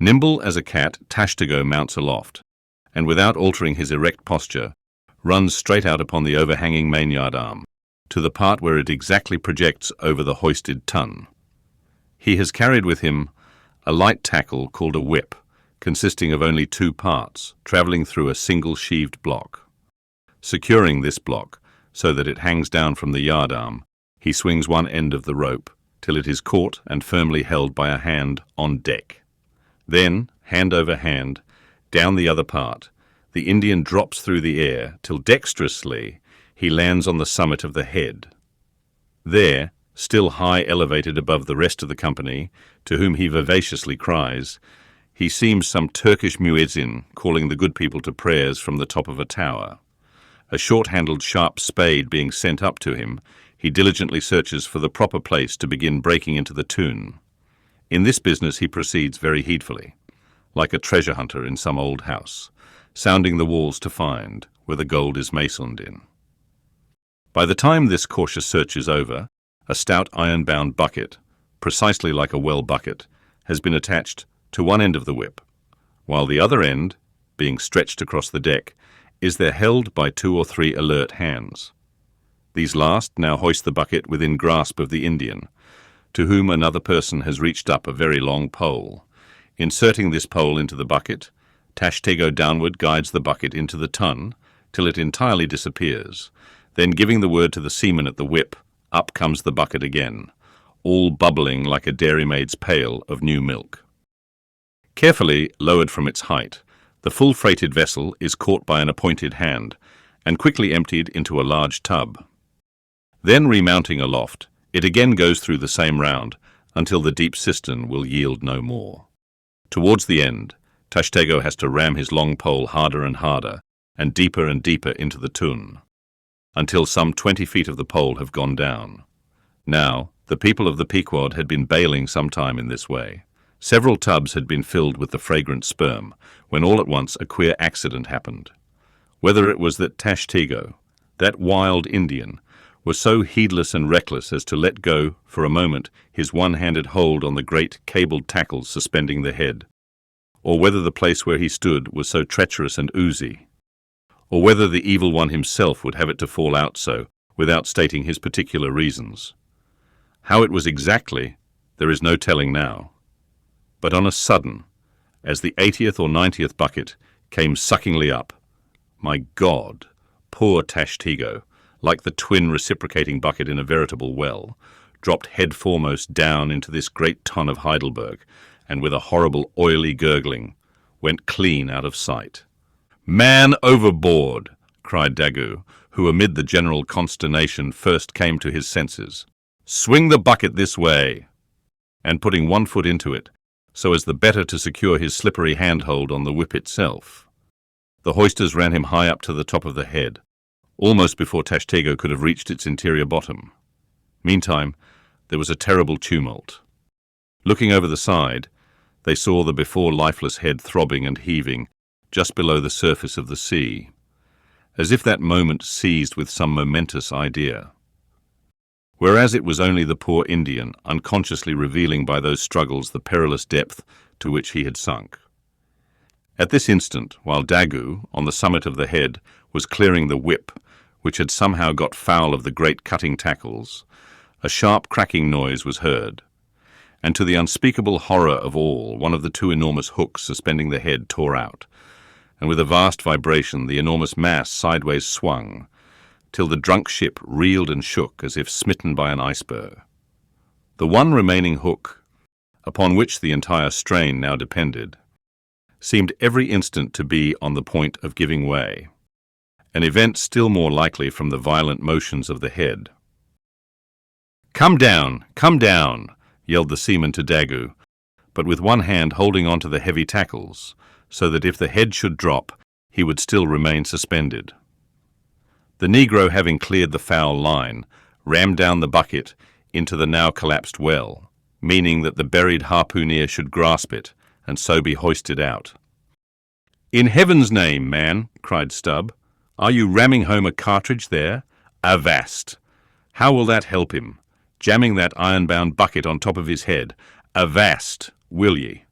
Nimble as a cat, Tashtego mounts aloft, and without altering his erect posture, runs straight out upon the overhanging main yardarm, to the part where it exactly projects over the hoisted ton. He has carried with him a light tackle called a whip, consisting of only two parts, travelling through a single sheaved block. Securing this block so that it hangs down from the yardarm, he swings one end of the rope till it is caught and firmly held by a hand on deck. Then, hand over hand, down the other part, the Indian drops through the air till dexterously he lands on the summit of the head. There, still high elevated above the rest of the company, to whom he vivaciously cries, he seems some Turkish muezzin calling the good people to prayers from the top of a tower. A short-handled sharp spade being sent up to him, he diligently searches for the proper place to begin breaking into the tune. In this business he proceeds very heedfully, like a treasure hunter in some old house, sounding the walls to find where the gold is masoned in. By the time this cautious search is over, a stout iron-bound bucket, precisely like a well bucket, has been attached to one end of the whip, while the other end, being stretched across the deck, is there held by 2 or 3 alert hands. These last now hoist the bucket within grasp of the Indian, to whom another person has reached up a very long pole. Inserting this pole into the bucket, Tashtego downward guides the bucket into the ton till it entirely disappears. Then, giving the word to the seaman at the whip, up comes the bucket again, all bubbling like a dairymaid's pail of new milk. Carefully lowered from its height, the full-freighted vessel is caught by an appointed hand and quickly emptied into a large tub. Then, remounting aloft, it again goes through the same round until the deep cistern will yield no more. Towards the end, Tashtego has to ram his long pole harder and harder and deeper into the tun, until some 20 feet of the pole have gone down. Now, the people of the Pequod had been bailing some time in this way. Several tubs had been filled with the fragrant sperm, when all at once a queer accident happened. Whether it was that Tashtego, that wild Indian, was so heedless and reckless as to let go, for a moment, his one-handed hold on the great cabled tackles suspending the head, or whether the place where he stood was so treacherous and oozy, or whether the evil one himself would have it to fall out so, without stating his particular reasons. How it was exactly, there is no telling now. But on a sudden, as the 80th or 90th bucket came suckingly up, my God, poor Tashtego, like the twin reciprocating bucket in a veritable well, dropped head foremost down into this great ton of Heidelberg, and with a horrible oily gurgling, went clean out of sight. "Man overboard!" cried Daggoo, who amid the general consternation first came to his senses. "Swing the bucket this way!" And putting one foot into it, so as the better to secure his slippery handhold on the whip itself, the hoisters ran him high up to the top of the head, almost before Tashtego could have reached its interior bottom. Meantime, there was a terrible tumult. Looking over the side, they saw the before lifeless head throbbing and heaving just below the surface of the sea, as if that moment seized with some momentous idea. Whereas it was only the poor Indian, unconsciously revealing by those struggles the perilous depth to which he had sunk. At this instant, while Daggoo, on the summit of the head, was clearing the whip, which had somehow got foul of the great cutting tackles, a sharp cracking noise was heard, and to the unspeakable horror of all, one of the 2 enormous hooks suspending the head tore out, and with a vast vibration the enormous mass sideways swung, till the drunk ship reeled and shook as if smitten by an iceberg. The one remaining hook, upon which the entire strain now depended, seemed every instant to be on the point of giving way, an event still more likely from the violent motions of the head. Come down, yelled the seaman to Daggoo, but with one hand holding on to the heavy tackles, so that if the head should drop, he would still remain suspended. The negro, having cleared the foul line, rammed down the bucket into the now collapsed well, meaning that the buried harpooneer should grasp it and so be hoisted out. "In heaven's name, man," cried Stubb, "are you ramming home a cartridge there? Avast! How will that help him? Jamming that iron-bound bucket on top of his head. Avast, will ye?"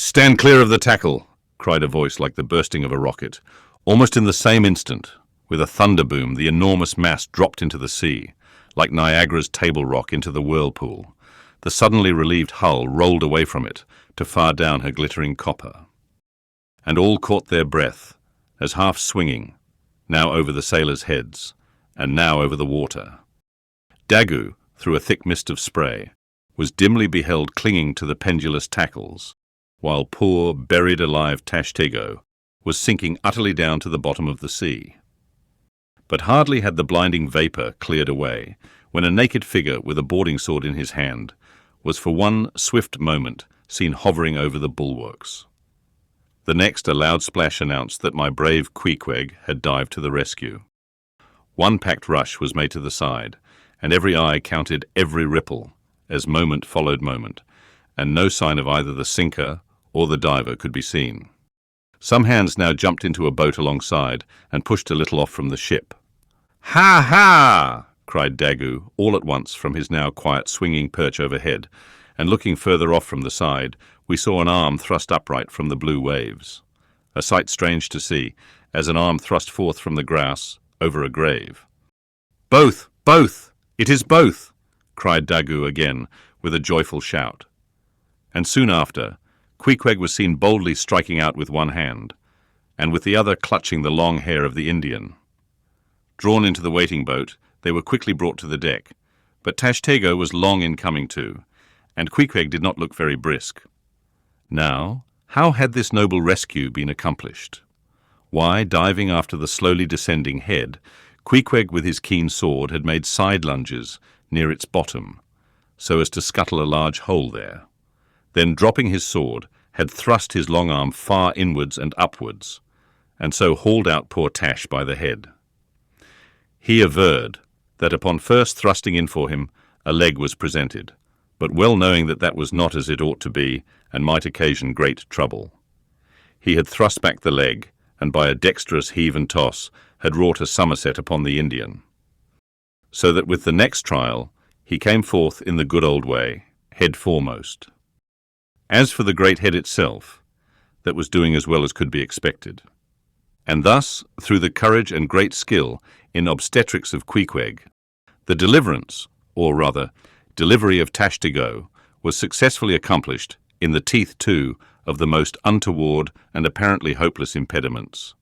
"Stand clear of the tackle," cried a voice like the bursting of a rocket. Almost in the same instant, with a thunder boom, the enormous mass dropped into the sea, like Niagara's table rock into the whirlpool. The suddenly relieved hull rolled away from it to far down her glittering copper. And all caught their breath, as half swinging, now over the sailors' heads, and now over the water. Daggoo, through a thick mist of spray, was dimly beheld clinging to the pendulous tackles, while poor, buried alive Tashtego was sinking utterly down to the bottom of the sea. But hardly had the blinding vapour cleared away, when a naked figure with a boarding sword in his hand was for one swift moment seen hovering over the bulwarks. The next, a loud splash announced that my brave Queequeg had dived to the rescue. One packed rush was made to the side, and every eye counted every ripple, as moment followed moment, and no sign of either the sinker or the diver could be seen. Some hands now jumped into a boat alongside and pushed a little off from the ship. "Ha ha!" cried Daggoo all at once from his now quiet swinging perch overhead, and looking further off from the side, we saw an arm thrust upright from the blue waves. A sight strange to see, as an arm thrust forth from the grass over a grave. "Both! Both! It is both!" cried Daggoo again, with a joyful shout. And soon after, Queequeg was seen boldly striking out with one hand, and with the other clutching the long hair of the Indian. Drawn into the waiting boat, they were quickly brought to the deck, but Tashtego was long in coming to, and Queequeg did not look very brisk. Now, how had this noble rescue been accomplished? Why, diving after the slowly descending head, Queequeg with his keen sword had made side lunges near its bottom, so as to scuttle a large hole there. Then, dropping his sword, had thrust his long arm far inwards and upwards, and so hauled out poor Tash by the head. He averred that upon first thrusting in for him, a leg was presented, but well knowing that that was not as it ought to be, and might occasion great trouble. He had thrust back the leg, and by a dexterous heave and toss had wrought a somerset upon the Indian. So that with the next trial, he came forth in the good old way, head foremost. As for the great head itself, that was doing as well as could be expected. And thus, through the courage and great skill in obstetrics of Queequeg, the deliverance, or rather, delivery of Tashtego, was successfully accomplished in the teeth, too, of the most untoward and apparently hopeless impediments,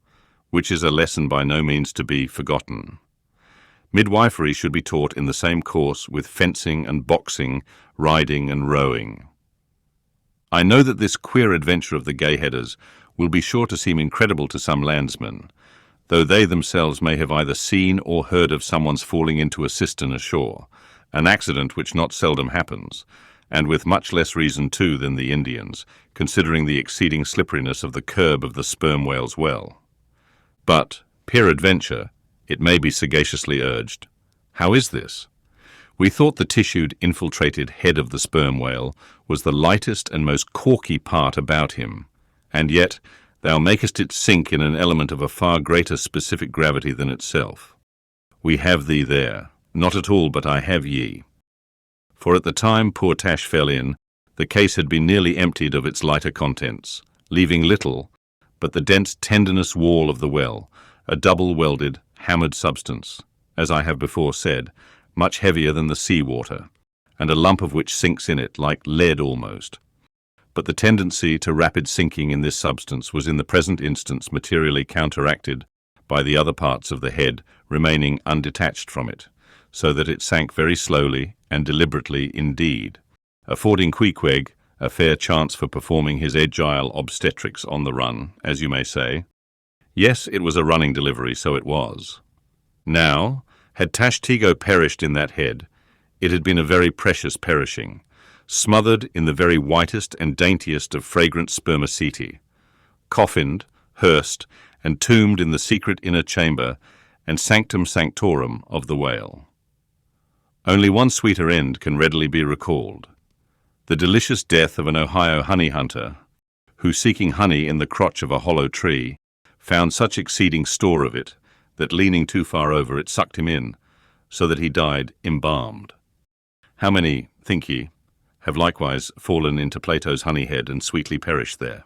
which is a lesson by no means to be forgotten. Midwifery should be taught in the same course with fencing and boxing, riding and rowing. I know that this queer adventure of the gay-headers will be sure to seem incredible to some landsmen, though they themselves may have either seen or heard of someone's falling into a cistern ashore, an accident which not seldom happens, and with much less reason too than the Indians, considering the exceeding slipperiness of the curb of the sperm-whale's well. But, peradventure, it may be sagaciously urged, how is this? We thought the tissued, infiltrated head of the sperm whale was the lightest and most corky part about him, and yet thou makest it sink in an element of a far greater specific gravity than itself. We have thee there, not at all but I have ye. For at the time poor Tash fell in, the case had been nearly emptied of its lighter contents, leaving little but the dense tendinous wall of the well, a double-welded, hammered substance, as I have before said, much heavier than the sea water, and a lump of which sinks in it like lead almost. But the tendency to rapid sinking in this substance was in the present instance materially counteracted by the other parts of the head remaining undetached from it, so that it sank very slowly and deliberately indeed, affording Queequeg a fair chance for performing his agile obstetrics on the run, as you may say. Yes, it was a running delivery, so it was. Now, had Tashtego perished in that head, it had been a very precious perishing, smothered in the very whitest and daintiest of fragrant spermaceti, coffined, hearsed, and tombed in the secret inner chamber and sanctum sanctorum of the whale. Only one sweeter end can readily be recalled: the delicious death of an Ohio honey hunter, who, seeking honey in the crotch of a hollow tree, found such exceeding store of it that, leaning too far over, it sucked him in, so that he died embalmed. How many, think ye, have likewise fallen into Plato's honey head and sweetly perished there.